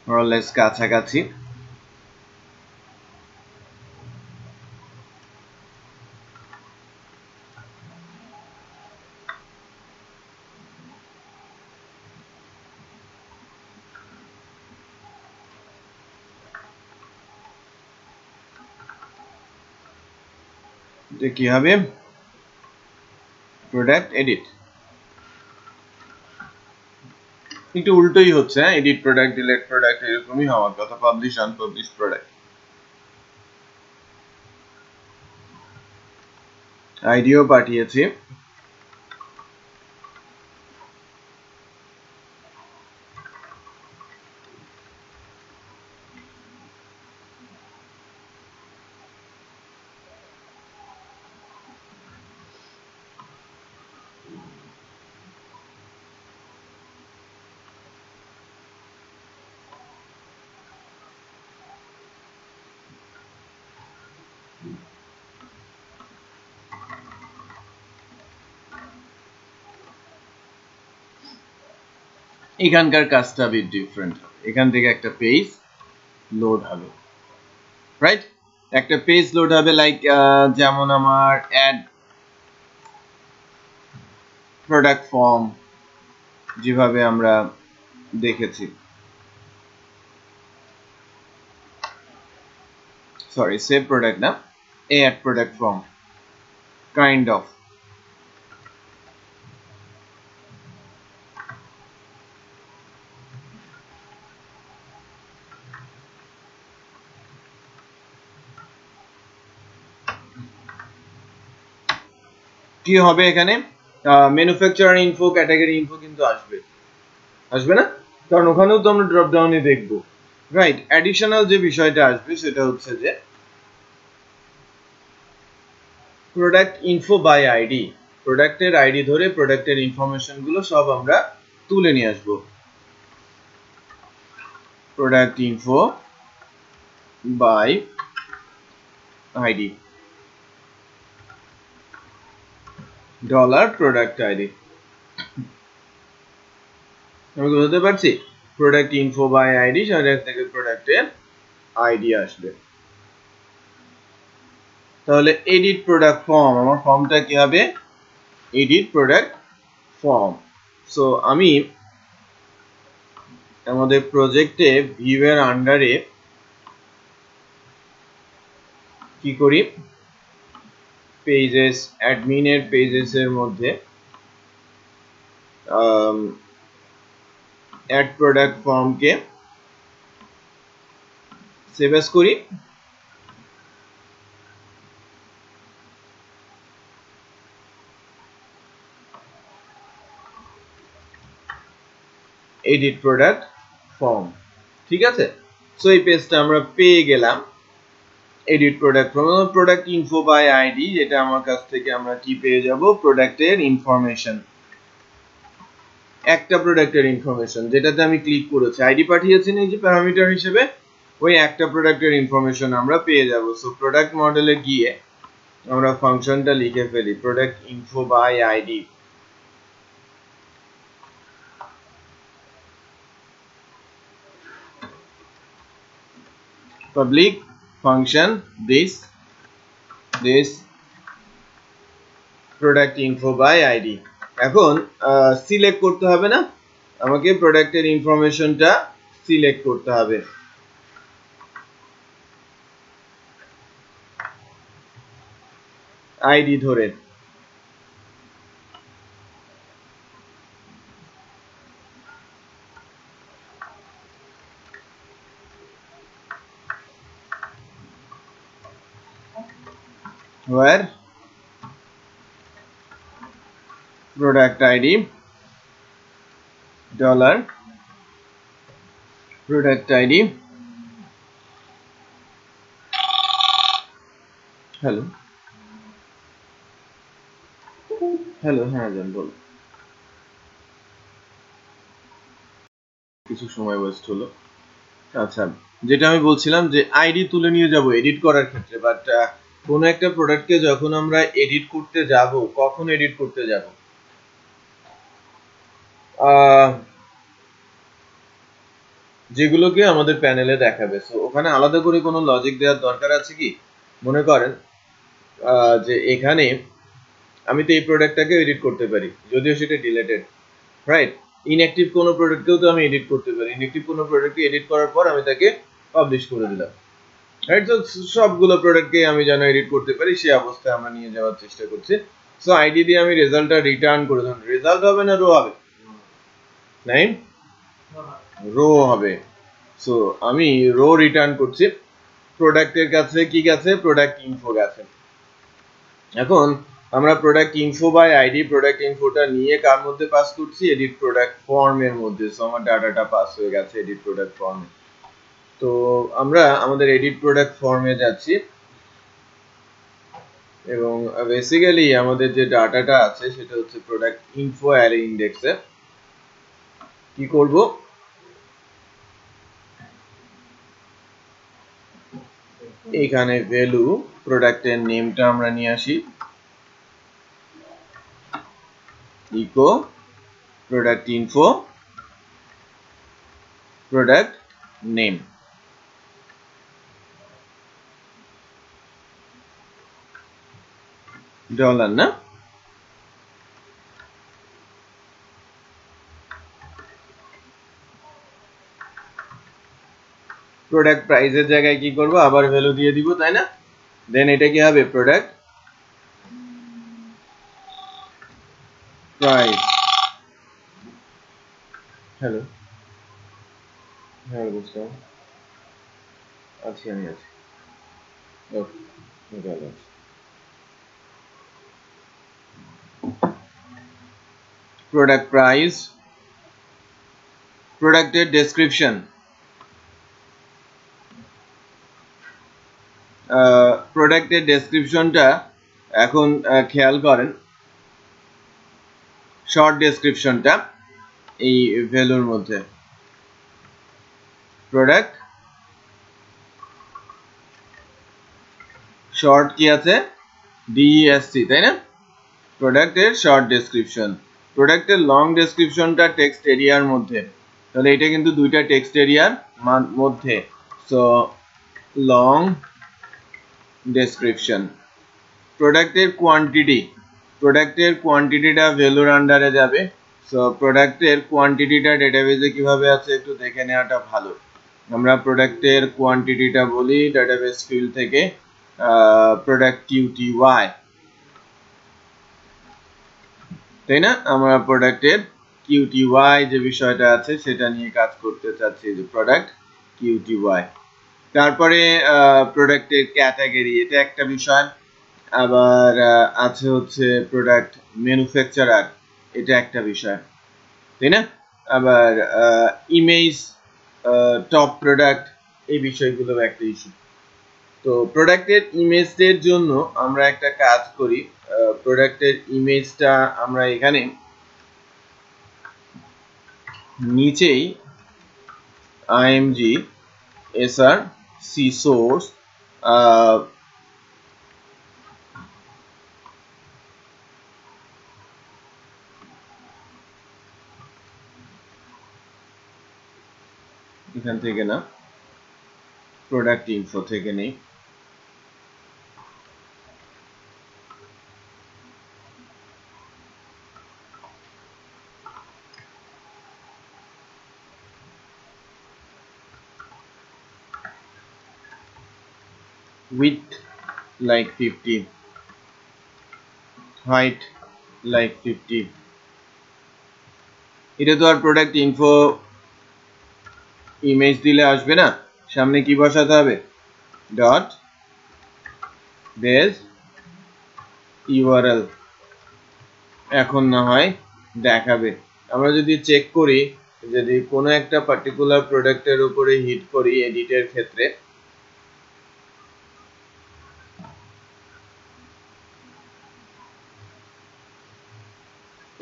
[SPEAKER 1] মোরলেস কাছাকাছি। এটা কি হবে? Product edit. একটু উল্টোই হচ্ছে, হ্যাঁ, এডিট প্রোডাক্ট, ডিলিট প্রোডাক্ট এরকমই হওয়ার কথা, পাবলিশ আনপাবলিশ প্রোডাক্ট। আইডিও পাঠিয়েছি। এখানকার কাজটা বিট ডিফারেন্ট হবে, এখান থেকে একটা পেজ লোড হবে, রাইট? একটা পেজ লোড হবে, লাইক যেমন আমার অ্যাড প্রোডাক্ট ফর্ম যেভাবে আমরা দেখেছি, সরি সেভ প্রোডাক্ট না, add product form kind of. কি হবে এখানে? ম্যানুফ্যাকচারার ইনফো, ক্যাটাগরি ইনফো কিন্তু আসবে না, কারণ ওখানেও তো আমরা ড্রপ ডাউনে দেখবো, রাইট? অ্যাডিশনাল যে বিষয়টা আসবে সেটা হচ্ছে যে প্রোডাক্ট ইনফো বাই আইডি, প্রোডাক্টের আইডি ধরে প্রোডাক্টের ইনফরমেশন গুলো সব আমরা তুলে নিয়ে আসবো। Product info by ID dollar product ID. আমি বুঝতে পারছি, প্রোডাক্ট ইনফো বাই আইডি, সেটা থেকে প্রোডাক্টের আইডি আসবে। তাহলে এডিট প্রোডাক্ট ফর্ম, আমার ফর্মটা কি হবে? Edit product form. সো আমি আমাদের প্রজেক্টে ভিউ এর আন্ডারে কি করি, পেজেস, অ্যাডমিনের পেজেস এর মধ্যে অ্যাড প্রোডাক্ট ফর্মকে সেভ এস করি, এডিট প্রোডাক্ট ফর্ম। ঠিক আছে? সো এই পেজটা আমরা পেয়ে গেলাম। Edit product form, product info by ID, যেটা আমার কাছ থেকে আমরা কি পেয়ে যাব? প্রোডাক্টের ইনফরমেশন, একটা প্রোডাক্টের ইনফরমেশন, যেটাতে আমি ক্লিক করেছি, আইডি পাঠিয়েছি না এই যে প্যারামিটার হিসেবে, ওই একটা প্রোডাক্টের ইনফরমেশন আমরা পেয়ে যাব। সো প্রোডাক্ট মডেলে গিয়ে আমরা ফাংশনটা লিখে ফেলি, product info by ID, public function this product info by ID. এখন সিলেক্ট করতে হবে না, আমাকে প্রোডাক্টের ইনফরমেশনটা সিলেক্ট করতে হবে। আইডি ধরে where product ID dollar product ID hello হ্যাঁ জান বল, কিছু সময় ওয়েস্ট হলো। আচ্ছা, যেটা আমি বলছিলাম যে আইডি তুলে নিয়ে যাব এডিট করার ক্ষেত্রে, বাট কোন একটা প্রোডাক্টকে যখন আমরা এডিট করতে যাব, কখন এডিট করতে যাব? যেগুলোকে আমাদের প্যানেলে দেখাবে। সো ওখানে আলাদা করে কোনো লজিক দেওয়ার দরকার আছে কি? মনে করেন যে এখানে আমি তো এই প্রোডাক্টটাকে এডিট করতে পারি, যদিও সেটা ডিলেটেড, রাইট? ইনঅ্যাক্টিভ কোনো প্রোডাক্টকেও তো আমি এডিট করতে পারি। ইনঅ্যাক্টিভ কোনো প্রোডাক্টকে এডিট করার পর আমি তাকে পাবলিশ করে দিলাম, রাইট? তো সবগুলো প্রোডাক্টকে আমি যেন এডিট করতে পারি সেই অবস্থায় আমরা নিয়ে যাওয়ার চেষ্টা করছি। সো আইডি দিয়ে আমি রেজাল্টটা রিটার্ন করে দেব। রেজাল্ট হবে না রো হবে? নাই, রো হবে। সো আমি রো রিটার্ন করছি। প্রোডাক্টের কাছে কি গেছে? প্রোডাক্ট ইনফো গেছে। এখন আমরা product info by ID, product ইনফোটা নিয়ে কার মধ্যে পাস করছি? এডিট প্রোডাক্ট ফর্মের মধ্যে। সো আমার ডাটাটা পাস হয়ে গেছে এডিট প্রোডাক্ট ফর্মে। তো আমরা আমাদের এডিট প্রোডাক্ট ফর্মে যাচ্ছি এবং বেসিক্যালি আমাদের যে ডাটাটা আছে সেটা হচ্ছে প্রোডাক্ট ইনফো অ্যারে ইন্ডেক্সে। কি করব? এখানে ভ্যালু প্রোডাক্টের নেমটা আমরা নিয়ে আসি, echo product info product name. Dollar না, প্রোডাক্ট প্রাইসের জায়গায় কি করব? আবার ভ্যালু দিয়ে দিব, তাই না? দেন এটা কি হবে? Product price. হ্যালো, হ্যাঁ বুঝলাম, আছি আমি আছি। ওকে, ভালো আছি। প্রোডাক্ট প্রাইস, প্রোডাক্টের ডেসক্রিপশন। প্রোডাক্টের ডেসক্রিপশনটা এখন খেয়াল করেন, শর্ট ডেসক্রিপশনটা এই ভ্যালুর মধ্যে। প্রোডাক্ট শর্ট কি আছে? ডিএসসি, তাই না? প্রোডাক্টের শর্ট ডেসক্রিপশন। প্রোডাক্টের লং ডেসক্রিপশনটা টেক্সট এরিয়ার মধ্যে, তাহলে এটা কিন্তু দুইটা টেক্সট এরিয়ার মধ্যে। So long description. প্রোডাক্টের কোয়ান্টিটি, প্রোডাক্টের কোয়ান্টিটিটা ভ্যালুর আন্ডারে যাবে। সো প্রোডাক্টের কোয়ান্টিটিটা ডেটাবেজে কিভাবে আছে একটু দেখে নেওয়াটা ভালো। আমরা প্রোডাক্টের কোয়ান্টিটিটা বলি ডেটাবেস ফিল্ড থেকে প্রোডাক্ট কিউটিওয়াই, তাই না? আমরা প্রোডাক্টের কিউটিওয়াই যে বিষয়টা আছে সেটা নিয়ে কাজ করতে চাচ্ছি, যে প্রোডাক্ট কিউটিওয়াই। তারপরে প্রোডাক্টের ক্যাটাগরি, এটা একটা বিষয়। আবার আছে হচ্ছে প্রোডাক্ট ম্যানুফ্যাকচারার, এটা একটা বিষয়, তাই না? আবার ইমেজ, টপ প্রোডাক্ট, এই বিষয়গুলো একটা ইস্যু। তো প্রোডাক্টের ইমেজের জন্য আমরা একটা কাজ করি, প্রোডাক্টের ইমেজটা আমরা এখানে নিচেই img src source এখান থেকে না, প্রোডাক্ট ইনফো থেকে নেই। width like 50, height like 50। এটা তো আর প্রোডাক্ট ইনফো ইমেজ দিলে আসবে না, সামনে কি বসাতে হবে? Dot base URL. এখন না হয় দেখাবে। আমরা যদি চেক করি, যদি কোনো একটা পার্টিকুলার প্রোডাক্টের উপরে হিট করি এডিটের ক্ষেত্রে,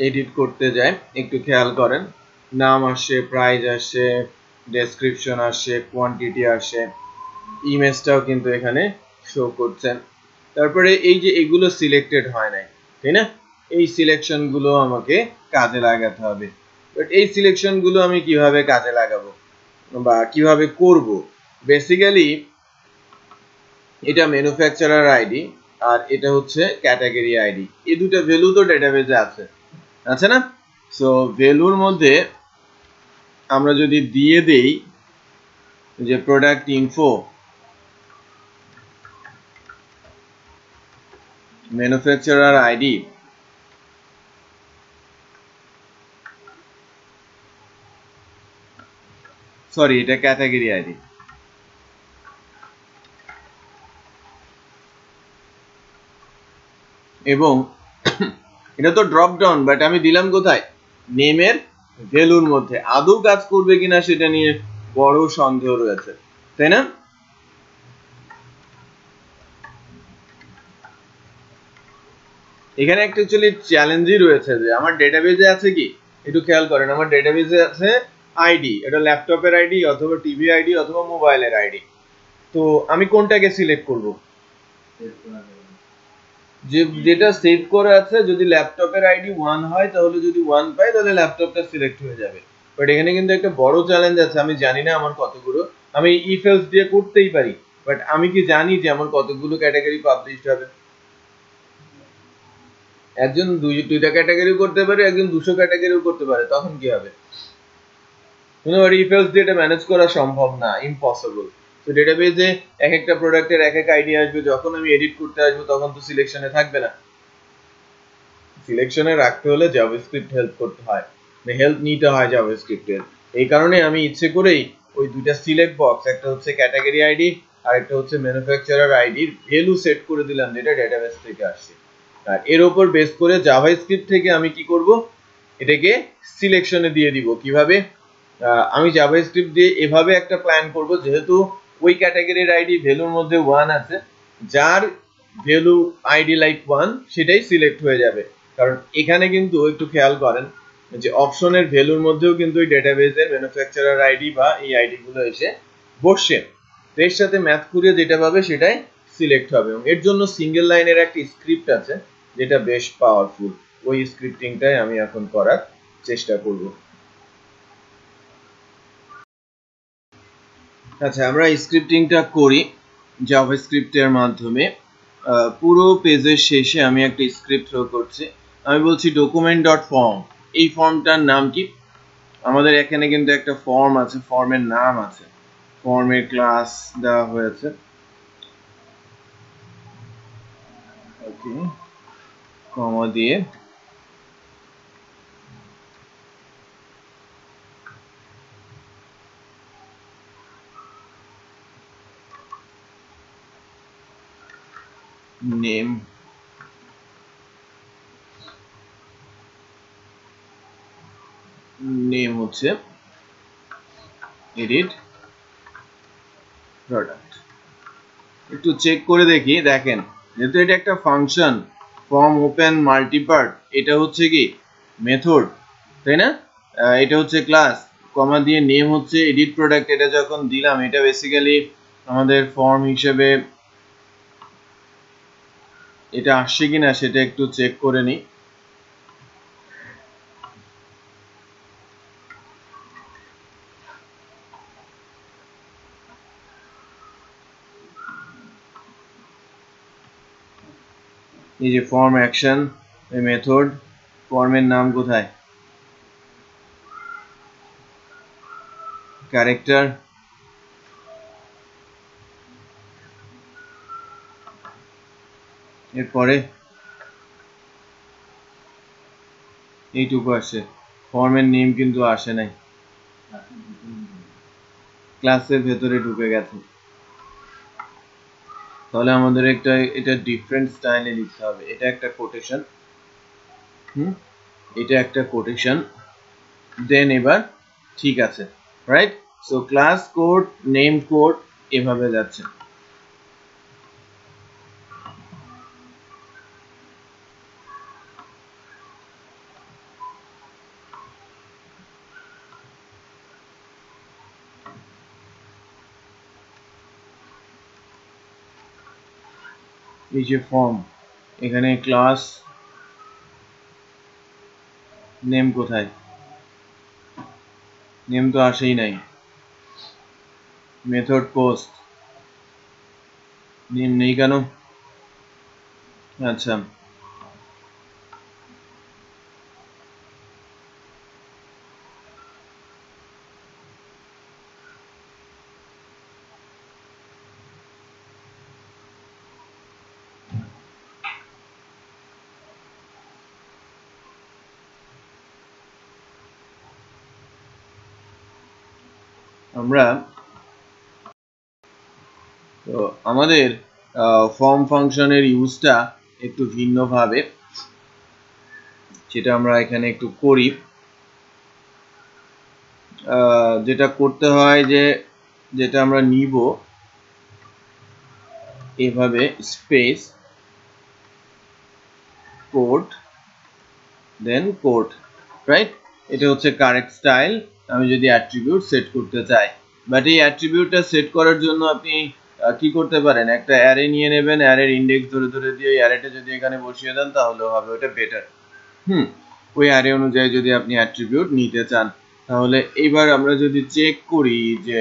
[SPEAKER 1] এডিট করতে যাই, একটু খেয়াল করেন, নাম আসে, প্রাইস আসে, ডেসক্রিপশন আসে, কোয়ান্টিটি আসে, ইমেজটাও কিন্তু এখানে শো করছে। তারপরে এই যে এগুলো সিলেক্টেড হয় নাই, তাই না? এই সিলেকশন গুলো আমাকে কাজে লাগাতে হবে। বাট এই সিলেকশন গুলো আমি কিভাবে কাজে লাগাবো বা কিভাবে করব? বেসিক্যালি এটা ম্যানুফ্যাকচারার আইডি আর এটা হচ্ছে ক্যাটাগরি আইডি, এই দুটো ভ্যালু তো ডেটাবেজে আছে, আছে না? সো ভ্যালুর মধ্যে আমরা যদি দিয়ে দেই যে product info manufacturer ID, sorry এটা ক্যাটাগরি আইডি, এবং এটা তো ড্রপ ডাউন, বাট আমি দিলাম কোথায়? নেমের ভ্যালুর মধ্যে। আদৌ কাজ করবে কিনা সেটা নিয়ে বড় সন্দেহ রয়েছে, তাই না? এখানে একটা অ্যাকচুয়ালি চ্যালেঞ্জই রয়েছে যে আমার ডেটাবেজে আছে কি, একটু খেয়াল করেন, আমার ডেটাবেজে আছে আইডি, এটা ল্যাপটপের আইডি অথবা টিভি আইডি অথবা মোবাইলের আইডি। তো আমি কোনটাকে সিলেক্ট করব? যেটা সেভ করা আছে, যদি ল্যাপটপের আইডি 1 হয় তাহলে যদি 1 পাই তাহলে ল্যাপটপটা সিলেক্ট হয়ে যাবে। বাট এখানে কিন্তু একটা বড় চ্যালেঞ্জ আছে, আমি জানি না আমার কতগুলো, আমি ইফ এলস দিয়ে করতেই পারি, বাট আমি কি জানি যে আমার কতগুলো ক্যাটাগরি পাবলিশড হবে? একজন দুইটা ক্যাটাগরিও করতে পারে, একজন 200 ক্যাটাগরিও করতে পারে, তখন কি হবে? ইফ এলস দিয়ে এটা ম্যানেজ করা সম্ভব না, ইম্পসিবল। তো ডেটাবেজে এক একটা প্রোডাক্টের এক এক আইডি আসবে, যখন আমি এডিট করতে আসবো তখন তো সিলেকশনে থাকবে না। সিলেকশনে রাখতে হলে জাভাস্ক্রিপ্ট হেল্প করতে হয়, হেল্প নিতে হয় জাভাস্ক্রিপ্টের। এই কারণে আমি ইচ্ছে করেই ওই দুইটা সিলেক্ট বক্স, একটা হচ্ছে ক্যাটাগরি আইডি আর একটা হচ্ছে ম্যানুফ্যাকচারার আইডির ভ্যালু সেট করে দিলাম, যেটা ডেটাবেস থেকে আসছে। আর এর উপর বেস করে জাভাস্ক্রিপ্ট থেকে আমি কি করব, এটাকে সিলেকশনে দিয়ে দিব। কিভাবে? আমি জাভাস্ক্রিপ্ট দিয়ে এভাবে একটা প্ল্যান করব, যেহেতু ওই ক্যাটাগরির আইডি ভ্যালুর মধ্যে 1 আছে, যার ভ্যালু আইডি লাইক 1 সেটাই সিলেক্ট হয়ে যাবে। কারণ এখানে কিন্তু একটু খেয়াল করেন যে অপশনের ভ্যালুর মধ্যেও কিন্তু এই ডেটাবেজের ম্যানুফ্যাকচারার আইডি বা এই আইডি গুলো এসে বসছে। তো এর সাথে ম্যাথ করে যেটা পাবে সেটাই সিলেক্ট হবে, এবং এর জন্য সিঙ্গেল লাইনের একটা স্ক্রিপ্ট আছে যেটা বেশ পাওয়ারফুল। ওই স্ক্রিপ্টিংটাই আমি এখন করার চেষ্টা করব। আচ্ছা, আমরা স্ক্রিপ্টিংটা করি জাভাস্ক্রিপ্টের মাধ্যমে। পুরো পেজের শেষে আমি একটা স্ক্রিপ্ট থ্রো করছি। আমি বলছি ডকুমেন্ট ডট ফর্ম, এই ফর্মটার নাম কি? আমাদের এখানে কিন্তু একটা ফর্ম আছে, ফর্মের নাম আছে, ফর্মের ক্লাস দেওয়া হয়েছে। ওকে, কমা দিয়ে নেম, নেম হচ্ছে এডিট প্রোডাক্ট। একটু চেক করে দেখি, দেখেন যেহেতু এটা একটা ফাংশন, ফর্ম ওপেন মাল্টিপার্ট, এটা হচ্ছে কি মেথড, তাই না? এটা হচ্ছে ক্লাস, কমা দিয়ে নেম হচ্ছে এডিট প্রোডাক্ট। এটা যখন দিলাম, এটা বেসিক্যালি আমাদের ফর্ম হিসেবে এটা আসছে কিনা সেটা একটু চেক করে নিই। এই যে ফর্ম অ্যাকশন, এই মেথড, ফর্মের নাম কোথায়? ক্যারেক্টার, এরপরে এইটুকু আসে, ফর্মের নেম কিন্তু আসে নাই, ক্লাসের ভেতরে ঢুকে গেছে। তাহলে আমাদের একটা এটা ডিফারেন্ট স্টাইলে লিখতে হবে। এটা একটা কোটেশন, এটা একটা কোটেশন, দেন এবার ঠিক আছে, right? So class code, name code, এভাবে যাচ্ছে। এই যে ফর্ম, এখানে ক্লাস নেম কোথায়? নেম তো আসেই নাই। মেথড পোস্ট, নেম নেই কেন? আচ্ছা, আমরা তো আমাদের ফর্ম ফাংশনের ইউজটা একটু ভিন্নভাবে, যেটা আমরা এখানে একটু করি। যেটা করতে হয় যে যেটা আমরা নিব এভাবে স্পেস কোড দেন কোড, রাইট? এটা হচ্ছে কারেক্ট স্টাইল আমি যদি অ্যাট্রিবিউট সেট করতে চাই। বাট এই অ্যাট্রিবিউটটা সেট করার জন্য আপনি কি করতে পারেন, একটা অ্যারে নিয়ে নেবেন, অ্যারের ইন্ডেক্স ধরে ধরে দিয়ে অ্যারেটা যদি এখানে বসিয়ে দেন তাহলে হবে ওটা বেটার। ওই অ্যারে অনুযায়ী যদি আপনি অ্যাট্রিবিউট নিতে চান, তাহলে এইবার আমরা যদি চেক করি যে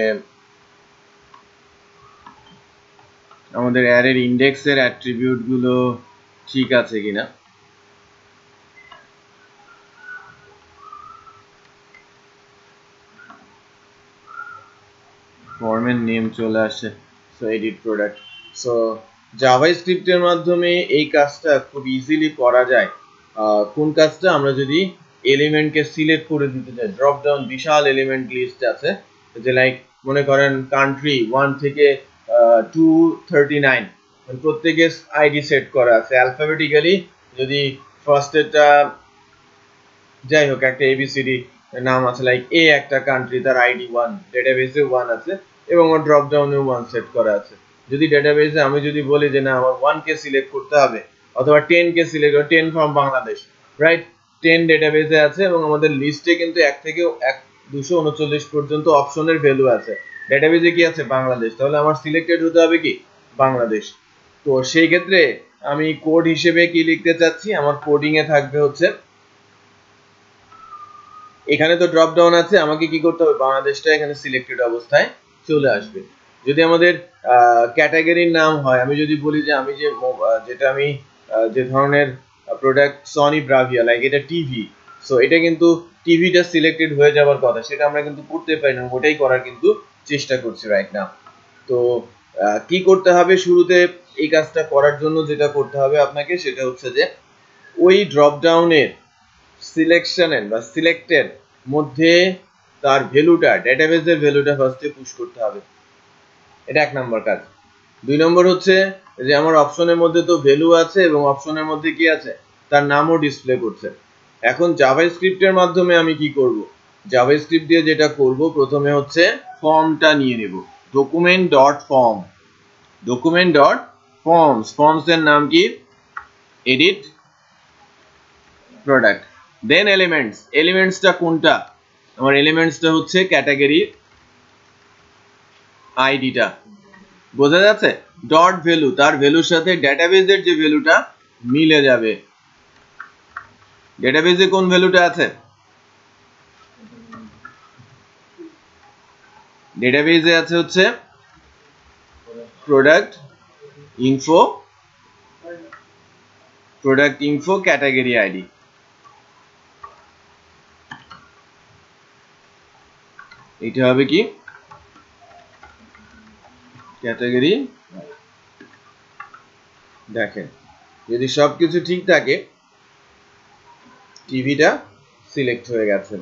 [SPEAKER 1] আমাদের অ্যারের ইন্ডেক্সের অ্যাট্রিবিউট গুলো ঠিক আছে কিনা। ফর্মের নেম চলে আসে, সো এডিট প্রোডাক্ট। সো জাভাস্ক্রিপ্টের মাধ্যমে এই কাজটা খুব ইজিলি করা যায়। কোন কাজটা? আমরা যদি এলিমেন্টকে সিলেক্ট করে দিতে চাই, ড্রপ ডাউন বিশাল এলিমেন্ট লিস্ট আছে, যে লাইক মনে করেন কান্ট্রি 1 থেকে 239, প্রত্যেকের আইডি সেট করা আছে অ্যালফাবেটিক্যালি। যদি ফার্স্টেরটা যাই হোক একটা এবিসিডি নাম আছে, লাইক এ একটা কান্ট্রি, তার আইডি 1, ডেটাবেসে 1 আছে এবং আমার ড্রপ ডাউনে 1 সেট করা আছে। যদি ডেটাবেসে আমি যদি বলি যে না আমার 1 কে সিলেক্ট করতে হবে অথবা 10 কে সিলেক্ট, 10 ফ্রম বাংলাদেশ, রাইট? 10 ডেটাবেসে আছে এবং আমাদের লিস্টে কিন্তু 1 থেকে 239 পর্যন্ত অপশনের ভ্যালু আছে। ডেটাবেসে কি আছে? বাংলাদেশ। তাহলে আমার সিলেক্টেড হতে হবে কি? বাংলাদেশ। তো সেই ক্ষেত্রে আমি কোড হিসেবে কি লিখতে চাচ্ছি, আমার কোডিং এ থাকবে হচ্ছে, এখানে তো ড্রপ ডাউন আছে, আমাকে কি করতে হবে? বাংলাদেশটা এখানে সিলেক্টেড অবস্থায় চলে আসবে। যদি আমাদের ক্যাটাগরির নাম হয়, আমি যদি বলি যে আমি যেটা আমি যে ধরনের প্রোডাক্ট, সনি ব্রাভিয়া, লাইক এটা টিভি, সো এটা কিন্তু টিভিটা সিলেক্টেড হয়ে যাওয়ার কথা, সেটা আমরা কিন্তু করতে পারি না, ওটাই করার কিন্তু চেষ্টা করছি রাইট নাও। তো কি করতে হবে শুরুতে? এই কাজটা করার জন্য যেটা করতে হবে আপনাকে সেটা হচ্ছে যে ওই ড্রপ ডাউনের সিলেকশনের বা সিলেক্টের মধ্যে তার ভ্যালুটা, ডেটাবেসের ভ্যালুটা ফার্স্টে পুশ করতে হবে। এটা 1 নম্বর কাজ। 2 নম্বর হচ্ছে যে আমার অপশনের মধ্যে তো ভ্যালু আছে এবং অপশনের মধ্যে কি আছে? তার নামও ডিসপ্লে করছে। এখন জাভাস্ক্রিপ্টের মাধ্যমে আমি কি করব? জাভাস্ক্রিপ্ট দিয়ে যেটা করব, প্রথমে হচ্ছে ফর্মটা নিয়ে নেব, document dot form, document dot forms, forms এর নাম কি? Edit product. দেন এলিমেন্টস, এলিমেন্টসটা কোনটা? আমার এলিমেন্টসটা হচ্ছে ক্যাটাগরি আইডিটা, বোঝা যাচ্ছে? ডট ভ্যালু, তার ভ্যালুর সাথে ডেটাবেসের যে ভ্যালুটা মিলে যাবে। ডেটাবেসে কোন ভ্যালুটা আছে? ডেটাবেসে আছে হচ্ছে product info, product info category ID. এটা হবে কি? ক্যাটাগরি। দেখেন যদি সবকিছু ঠিক থাকে, টিভিটা সিলেক্ট হয়ে গেছে।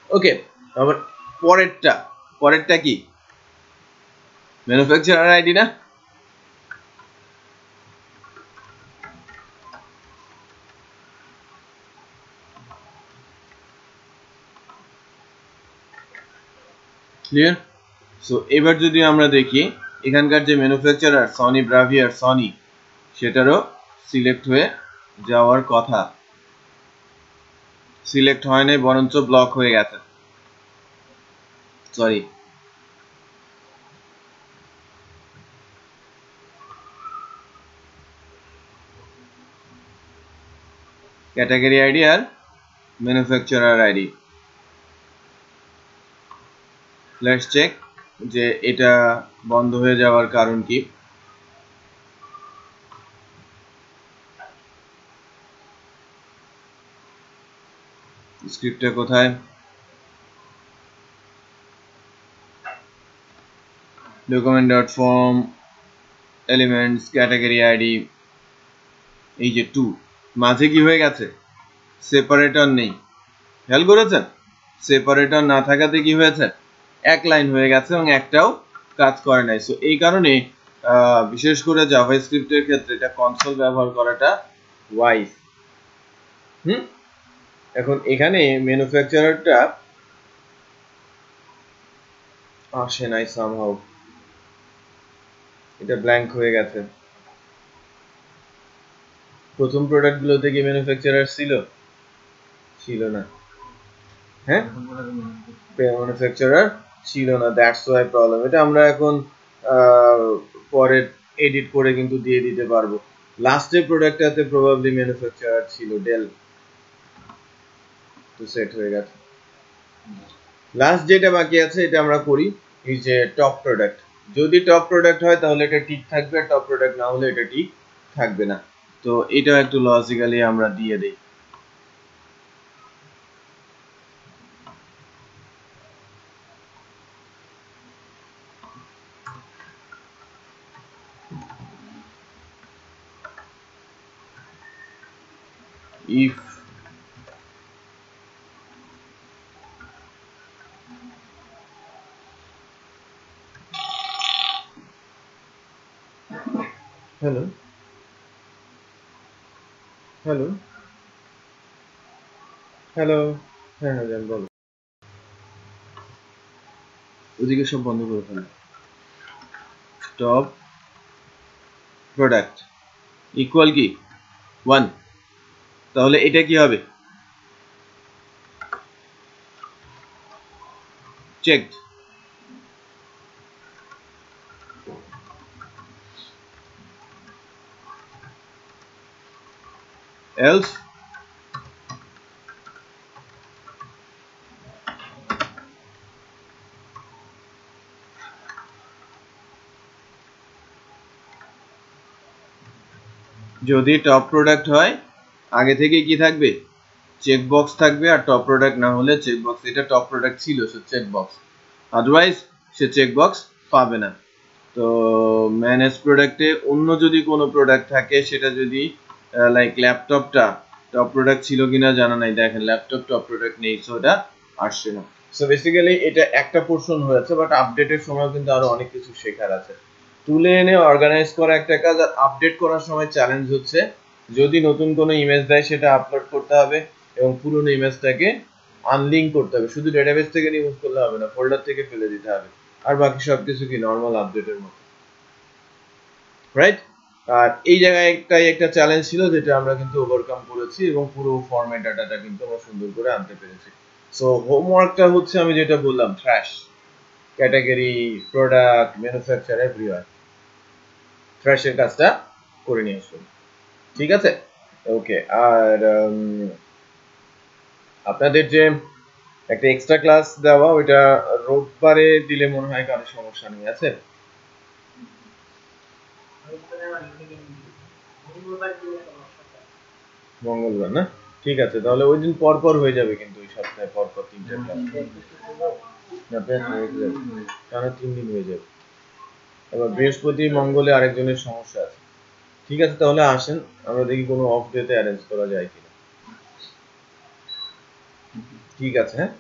[SPEAKER 1] ওকে, আবার পরেরটা, পরেরটা কি? ম্যানুফ্যাকচারার আইডি না? ক্লিয়ার? সো এবার যদি আমরা দেখি এখানকার যে ম্যানুফ্যাকচারার সনি ব্রাভিয়ার সনি, সেটারও সিলেক্ট হয়ে যাওয়ার কথা, সিলেক্ট হয় নাই, বরঞ্চ ব্লক হয়ে গেছে। সরি, ক্যাটাগরি আইডি আর ম্যানুফ্যাকচারার আইডি। লেটস চেক যে এটা বন্ধ হয়ে যাওয়ার কারণ কি। স্ক্রিপ্টটা কোথায়? document.form elements category id, এই যে 2 মাঝে কি হয়ে গেছে, সেপারেটর নেই। খেয়াল করেছেন? সেপারেটর না থাকাতে কি হয়েছে, এক লাইন হয়ে গেছে এবং একটাও কাজ করে নাই। সো এই কারণে বিশেষ করে জাভাস্ক্রিপ্টের ক্ষেত্রে এটা কনসোল ব্যবহার করাটা ওয়াইজ। এখন এখানে ম্যানুফ্যাকচারারটা আসে নাই, সামহাউ এটা ব্ল্যাঙ্ক হয়ে গেছে। প্রথম প্রোডাক্টগুলোতে কি ম্যানুফ্যাকচারার ছিল? ছিল না। হ্যাঁ, ম্যানুফ্যাকচারার ছিল না, দ্যাটস ওয়াই প্রবলেম। এটা আমরা এখন পরে এডিট করে কিন্তু দিয়ে দিতে পারবো। লাস্টের প্রোডাক্টটাতে প্রবাবলি ম্যানুফ্যাকচারার ছিল, ডেল, তো সেট হয়ে গেছে। লাস্ট যেটা বাকি আছে এটা আমরা করি, এই যে টপ প্রোডাক্ট। যদি টপ প্রোডাক্ট হয় তাহলে এটা ঠিক থাকবে, টপ প্রোডাক্ট না হলে এটা ঠিক থাকবে না। তো এটাও একটু লজিক্যালি আমরা দিয়ে দেই। if হ্যালো হ্যালো হ্যালো, হ্যাঁ হ্যাঁ জান বলো। ওদিকে সব বন্ধ করে ফেলো। টপ প্রোডাক্ট ইকুয়াল কি 1, তাহলে এটা কি হবে, চেকড। এলস যদি টপ প্রোডাক্ট হয় আগে থেকে কি থাকবে, চেক বক্স থাকবে, আর টপ প্রোডাক্ট না হলে চেক বক্স। এটা টপ প্রোডাক্ট ছিল, সে চেক বক্স, আদারওয়াইজ সে চেক বক্স পাবে না। তো ম্যানেজ প্রোডাক্টে অন্য যদি কোনো প্রোডাক্ট থাকে, সেটা যদি লাইক ল্যাপটপটা টপ প্রোডাক্ট ছিল কিনা জানা নাই, দেখেন ল্যাপটপ টপ প্রোডাক্ট নেই, সো এটা আসছে না। সো বেসিক্যালি এটা একটা পোর্শন হয়েছে, বাট আপডেটের সময় কিন্তু আরো অনেক কিছু শেখার আছে। তুলে এনে অর্গানাইজ করা একটা কাজ, আর আপডেট করার সময় চ্যালেঞ্জ হচ্ছে যদি নতুন কোনো ইমেজ দেয় সেটা আপলোড করতে হবে এবং পুরনো ইমেজটাকে আনলিঙ্ক করতে হবে। শুধু ডেটাবেস থেকে রিমুভ করলে হবে না, ফোল্ডার থেকে ফেলে দিতে হবে। আর বাকি সবকিছু কি নর্মাল আপডেটের মতো, রাইট? আর এই জায়গায় একটা চ্যালেঞ্জ ছিল যেটা আমরা কিন্তু ওভারকাম করেছি এবং পুরো ফরম্যাট ডাটাটা কিন্তু আমরা সুন্দর করে আনতে পেরেছি। সো হোমওয়ার্কটা হচ্ছে আমি যেটা বললাম, thrash category, product, manufacture, everywhere, থ্র্যাশের কাজটা করে নিয়ে আসুন, ঠিক আছে? ওকে। আর আপনাদের যে একটা এক্সট্রা ক্লাস দেওয়া, ওইটা রোববারে দিলে মনে হয় কারো সমস্যা নেই, আছে? মঙ্গলবার না, ঠিক আছে, তাহলে ওই দিন পর পর হয়ে যাবে, কিন্তু ওই সপ্তাহে পর পর 3টা ক্লাস, না টানা 3 দিন হয়ে যাবে। এবার বৃহস্পতি মঙ্গলে আরেকজনের সমস্যা আছে। ঠিক আছে, তাহলে আসেন, আমরা দেখি কোনো অফ ডেতে অ্যারেঞ্জ করা যায় কিনা। ঠিক আছে, হ্যাঁ।